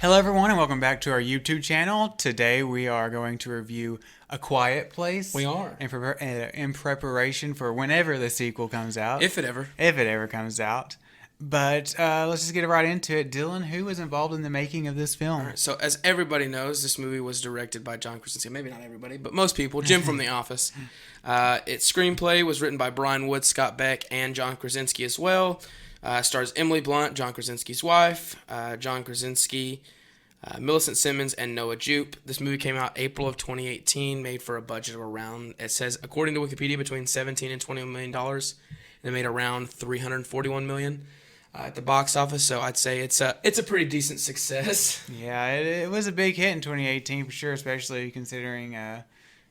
Hello everyone and welcome back to our YouTube channel. Today we are going to review A Quiet Place. We are. In preparation for whenever the sequel comes out. If it ever. If it ever comes out. But let's just get right into it. Dylan, who was involved in the making of this film? All right, so as everybody knows, this movie was directed by John Krasinski. Maybe not everybody, but most people. Jim from The Office. Its screenplay was written by Brian Wood, Scott Beck, and John Krasinski as well. Stars Emily Blunt, John Krasinski's wife, John Krasinski, Millicent Simmons, and Noah Jupe. This movie came out April of 2018, made for a budget of around, it says, according to Wikipedia, between $17 and $21 million. And it made around $341 million at the box office, so I'd say it's a pretty decent success. Yeah, it was a big hit in 2018 for sure, especially considering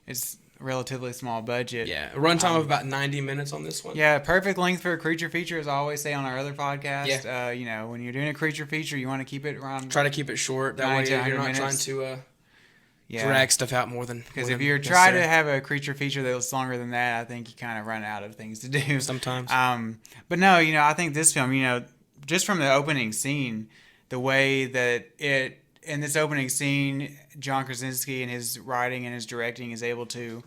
it's relatively small budget. Yeah, a runtime of about 90 minutes on this one. Yeah, perfect length for a creature feature, as I always say on our other podcast. Yeah. When you're doing a creature feature, you want to keep it around. Try to keep it short. That way you're not trying to drag stuff out more than. Because if you're trying to have a creature feature that's longer than that, I think you kind of run out of things to do. Sometimes. But no, I think this film, just from the opening scene, the way that in this opening scene, John Krasinski and his writing and his directing is able to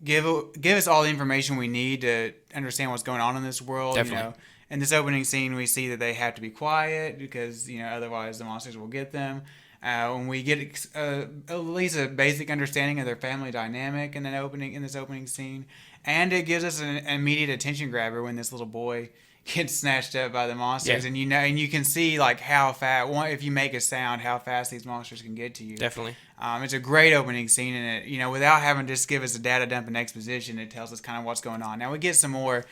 give us all the information we need to understand what's going on in this world. Definitely. In this opening scene, we see that they have to be quiet because otherwise the monsters will get them. When we get at least a basic understanding of their family dynamic in this opening scene, and it gives us an immediate attention grabber when this little boy gets snatched up by the monsters, and you can see like how fast, if you make a sound, how fast these monsters can get to you. Definitely. It's a great opening scene, and it, without having to just give us a data dump and exposition, it tells us kind of what's going on. Now we get some more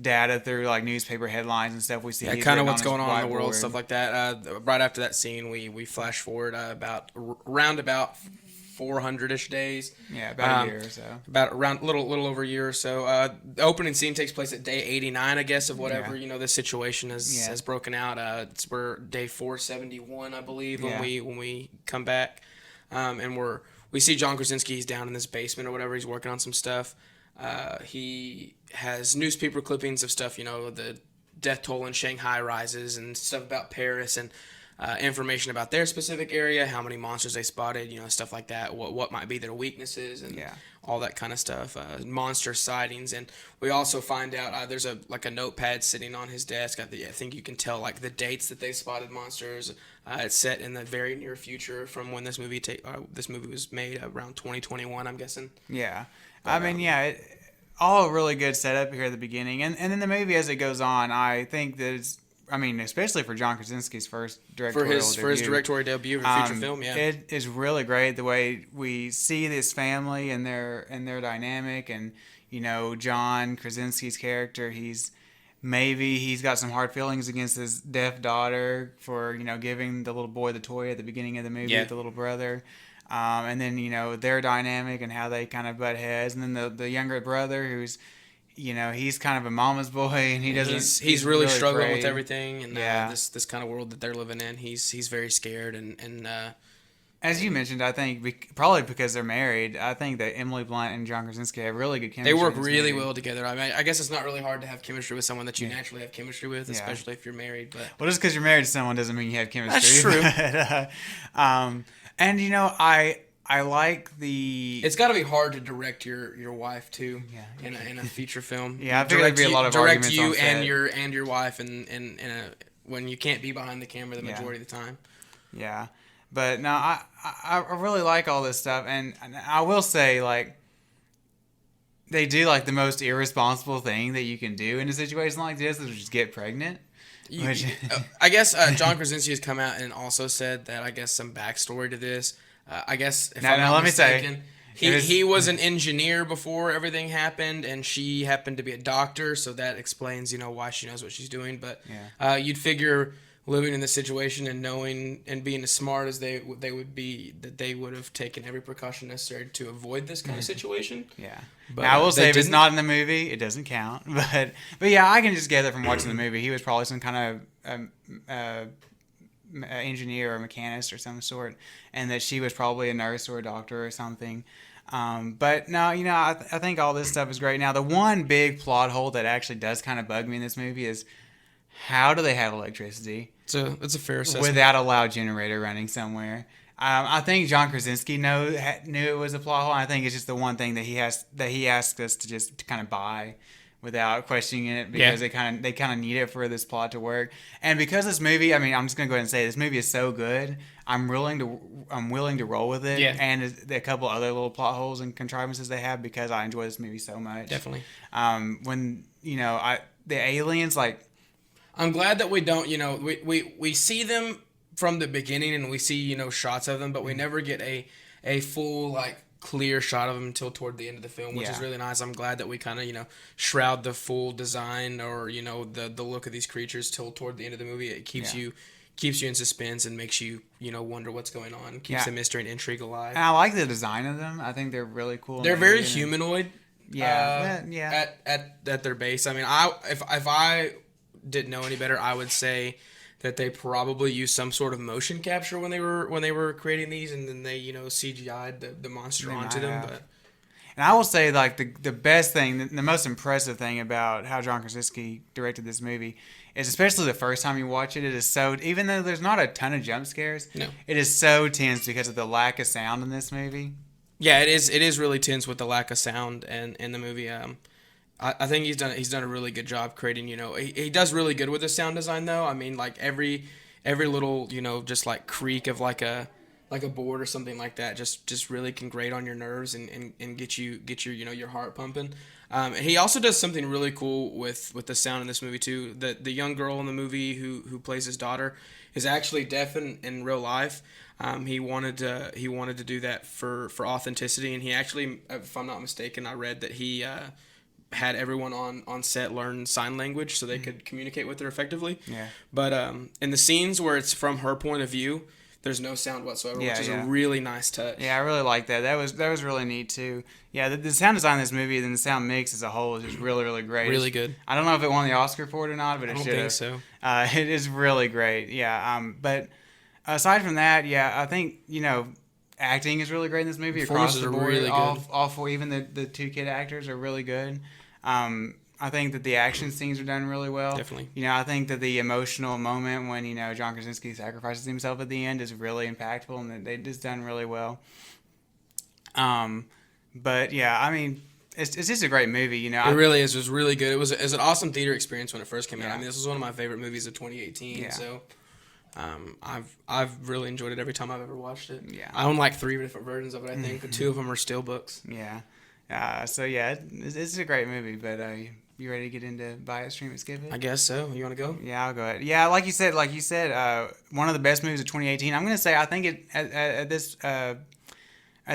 data through like newspaper headlines and stuff. We see kind of what's going on in the world, stuff like that. Right after that scene, we flash forward about 400-ish days. Yeah, about a year or so. About around little over a year or so. The opening scene takes place at day 89, I guess, of whatever this situation has broken out. We're day 471, I believe, when we come back, and we see John Krasinski. He's down in this basement or whatever. He's working on some stuff. He has newspaper clippings of stuff. The death toll in Shanghai rises and stuff about Paris and. Information about their specific area, how many monsters they spotted, stuff like that, what might be their weaknesses, and all that kind of stuff, monster sightings. And we also find out there's a notepad sitting on his desk. I think you can tell like the dates that they spotted monsters. It's set in the very near future from when this movie was made, around 2021, I'm guessing. Yeah, all really good setup here at the beginning, and then the movie as it goes on, I think that especially for John Krasinski's first directorial debut. For his directorial debut for a feature film, it is really great the way we see this family and their dynamic, and John Krasinski's character. He's got some hard feelings against his deaf daughter for giving the little boy the toy at the beginning of the movie with the little brother, and then their dynamic and how they kind of butt heads, and then the younger brother who's. He's kind of a mama's boy, and he's really struggling afraid with everything, and this kind of world that they're living in. He's very scared, and as you mentioned, I think probably because they're married, I think that Emily Blunt and John Krasinski have really good chemistry. They work really well together. I guess it's not really hard to have chemistry with someone that you naturally have chemistry with, especially if you're married. But just because you're married to someone doesn't mean you have chemistry. That's true. And I like the. It's got to be hard to direct your wife too. In a feature film. Yeah, I feel like there'd be a lot of arguments you on set. and your wife and when you can't be behind the camera the majority of the time. Yeah, but no, I really like all this stuff, and I will say like. They do like the most irresponsible thing that you can do in a situation like this, is just get pregnant. I guess John Krasinski has come out and also said that I guess some backstory to this. I guess if I'm not mistaken, he was an engineer before everything happened, and she happened to be a doctor, so that explains why she knows what she's doing. But you'd figure living in this situation and knowing and being as smart as they would be, that they would have taken every precaution necessary to avoid this kind of situation. Yeah. But now, I will say if it's not in the movie, it doesn't count. But yeah, I can just gather from watching the movie, he was probably some kind of engineer or mechanist or some sort, and that she was probably a nurse or a doctor or something. But no, I think all this stuff is great. Now, the one big plot hole that actually does kind of bug me in this movie is how do they have electricity? It's a fair assessment. without a loud generator running somewhere. I think John Krasinski knew it was a plot hole. I think it's just the one thing that he asked us to just kind of buy without questioning it, because they kind of need it for this plot to work. And because this movie, I mean, I'm just gonna go ahead and say this movie is so good, I'm willing to roll with it. Yeah. And a couple other little plot holes and contrivances they have, because I enjoy this movie so much. Definitely. When the aliens, like, I'm glad that we don't, we see them from the beginning, and we see, shots of them, but we never get a full, like, clear shot of them until toward the end of the film, which is really nice. I'm glad that we kind of, shroud the full design, or, the look of these creatures till toward the end of the movie. It keeps you in suspense and makes you, wonder what's going on. Keeps the mystery and intrigue alive. And I like the design of them. I think they're really cool. They're very humanoid. Yeah. At their base. I mean, if I didn't know any better, I would say that they probably used some sort of motion capture when they were creating these, and then they CGI'd the monster onto them. But and I will say, like, the best thing, the most impressive thing about how John Krasinski directed this movie is, especially the first time you watch it, it is so, even though there's not a ton of jump scares, it is so tense because of the lack of sound in this movie. Yeah, it is really tense with the lack of sound in the movie. I think he's done a really good job creating, he does really good with the sound design, though. I mean, like, every little, just like creak of like a board or something like that just really can grate on your nerves and get your your heart pumping. And he also does something really cool with the sound in this movie too. The young girl in the movie who plays his daughter is actually deaf in real life. He wanted to do that for authenticity, and he actually, if I'm not mistaken, I read that he had everyone on set learn sign language so they could communicate with her effectively. Yeah. But in the scenes where it's from her point of view, there's no sound whatsoever, which is a really nice touch. Yeah, I really like that. That was really neat too. Yeah, the sound design of this movie and the sound mix as a whole is just really, really great. Really good. I don't know if it won the Oscar for it or not, but it should have. I don't think so. It is really great. Yeah. But aside from that, I think acting is really great in this movie across the board. Really good. All four, even the two kid actors are really good. I think that the action scenes are done really well. Definitely. I think that the emotional moment when, John Krasinski sacrifices himself at the end is really impactful, and they just done really well. But yeah, I mean, it's just a great movie, It really is. It was really good. It was an awesome theater experience when it first came out. I mean, this was one of my favorite movies of 2018. Yeah. So, I've really enjoyed it every time I've ever watched it. Yeah. I own like 3 different versions of it, I think, but 2 of them are still books. Yeah. So yeah, it's a great movie. But you ready to get into buy it, stream it, skip it? I guess so. You want to go? Yeah, I'll go ahead. Yeah, like you said, one of the best movies of 2018. I'm gonna say I think it at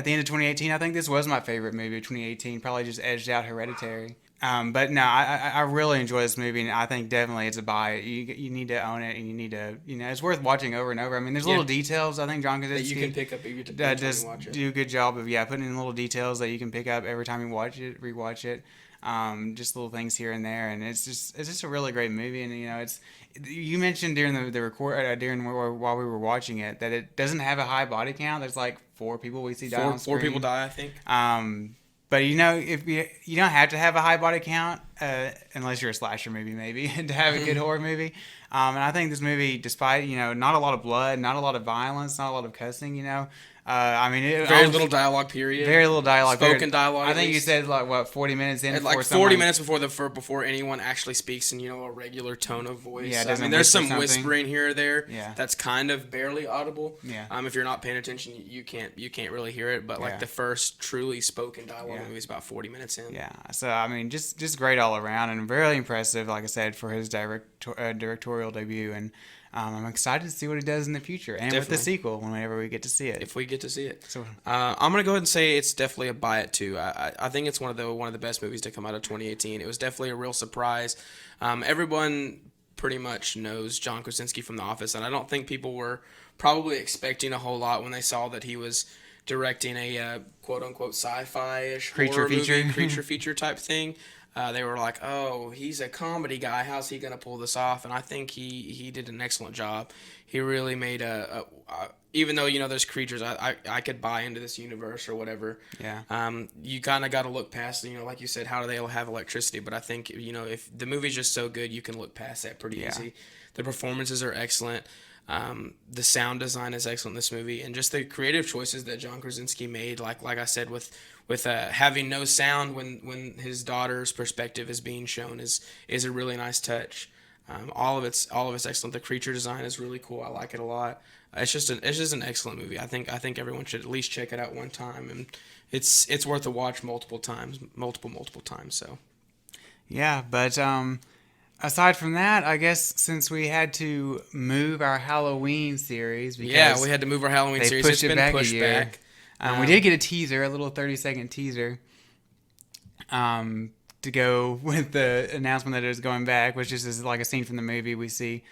the end of 2018, I think this was my favorite movie of 2018. Probably just edged out Hereditary. But no, I really enjoy this movie, and I think definitely it's a buy. You need to own it, and you need to, it's worth watching over and over. I mean, there's little details I think John Krasinski that you can pick up every time you watch it. Do a good job of putting in little details that you can pick up every time you watch it, rewatch it. Just little things here and there, and it's just a really great movie. And it's, you mentioned during the record while we were watching it that it doesn't have a high body count. There's like 4 people we see die on screen. 4 people die, I think. But if you don't have to have a high body count unless you're a slasher movie, maybe to have a good horror movie. And I think this movie, despite not a lot of blood, not a lot of violence, not a lot of cussing, I mean, very little dialogue period. Very little dialogue. Spoken dialogue. I think you said 40 minutes in. Like 40 minutes before anyone actually speaks in a regular tone of voice. Yeah, I mean, there's some whispering here or there. Yeah. That's kind of barely audible. Yeah. If you're not paying attention, you can't really hear it. But like the first truly spoken dialogue movie is about 40 minutes in. Yeah. So I mean, just great all around, and very impressive. Like I said, for his directorial debut, and I'm excited to see what he does in the future, and with the sequel whenever we get to see it. If we get to see it. So I'm gonna go ahead and say it's definitely a buy it too. I think it's one of the best movies to come out of 2018. It was definitely a real surprise. Everyone pretty much knows John Krasinski from The Office, and I don't think people were probably expecting a whole lot when they saw that he was directing a quote unquote sci-fi-ish creature feature type thing. They were like, "Oh, he's a comedy guy. How's he gonna pull this off?" And I think he did an excellent job. He really made even though there's creatures, I could buy into this universe or whatever. Yeah. You kind of got to look past, like you said, how do they all have electricity? But I think if the movie's just so good, you can look past that pretty easy. The performances are excellent. The sound design is excellent in this movie, and just the creative choices that John Krasinski made, like I said, with having no sound when his daughter's perspective is being shown is a really nice touch. All of it's excellent. The creature design is really cool. I like it a lot. It's just an excellent movie. I think everyone should at least check it out one time, and it's worth a watch multiple times. So Yeah, but aside from that, I guess since we had to move our Halloween series, because we had to move our Halloween series. It's been pushed back. We did get a teaser, a little 30-second teaser, to go with the announcement that it was going back, which just is like a scene from the movie. We see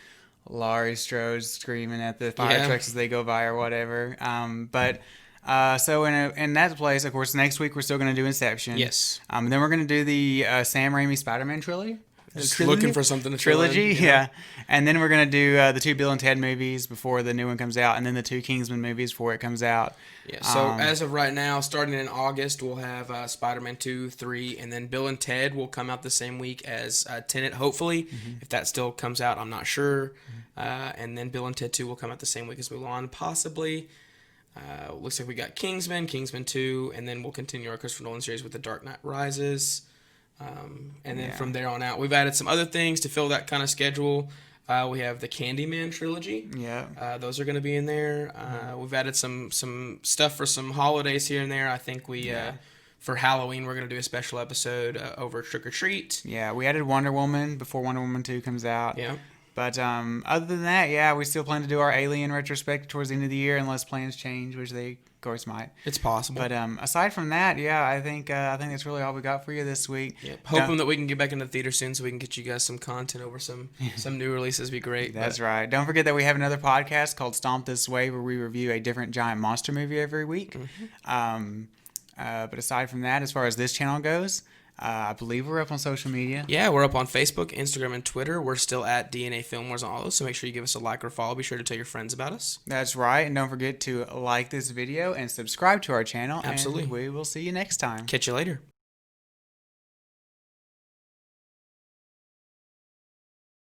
Laurie Strode screaming at the fire trucks as they go by or whatever. So in that place, of course, next week we're still going to do Inception. Yes. Then we're going to do the Sam Raimi Spider-Man trilogy. Just looking for something to trilogy, yeah. And then we're gonna do the 2 Bill and Ted movies before the new one comes out, and then the 2 Kingsman movies before it comes out. Yeah. So as of right now, starting in August, we'll have Spider-Man 2, 3, and then Bill and Ted will come out the same week as Tenet. Hopefully, if that still comes out, I'm not sure. And then Bill and Ted 2 will come out the same week as Mulan, possibly. Looks like we got Kingsman 2, and then we'll continue our Christopher Nolan series with The Dark Knight Rises. And then from there on out, we've added some other things to fill that kind of schedule. We have the Candyman trilogy. Yeah. Those are going to be in there. We've added some stuff for some holidays here and there. I think for Halloween, we're going to do a special episode over Trick or Treat. Yeah, we added Wonder Woman before Wonder Woman 2 comes out. Yeah. But other than that, we still plan to do our Alien retrospective towards the end of the year, unless plans change, which they, of course, might. It's possible. But aside from that, I think that's really all we got for you this week. Yep. Hoping that we can get back into the theater soon, so we can get you guys some content over some new releases. Be great. That's right. Don't forget that we have another podcast called Stomp This Way, where we review a different giant monster movie every week. Mm-hmm. But aside from that, as far as this channel goes, I believe we're up on social media. Yeah, we're up on Facebook, Instagram, and Twitter. We're still at DNA Film Wars on all those, so make sure you give us a like or follow. Be sure to tell your friends about us. That's right, and don't forget to like this video and subscribe to our channel. Absolutely. And we will see you next time. Catch you later.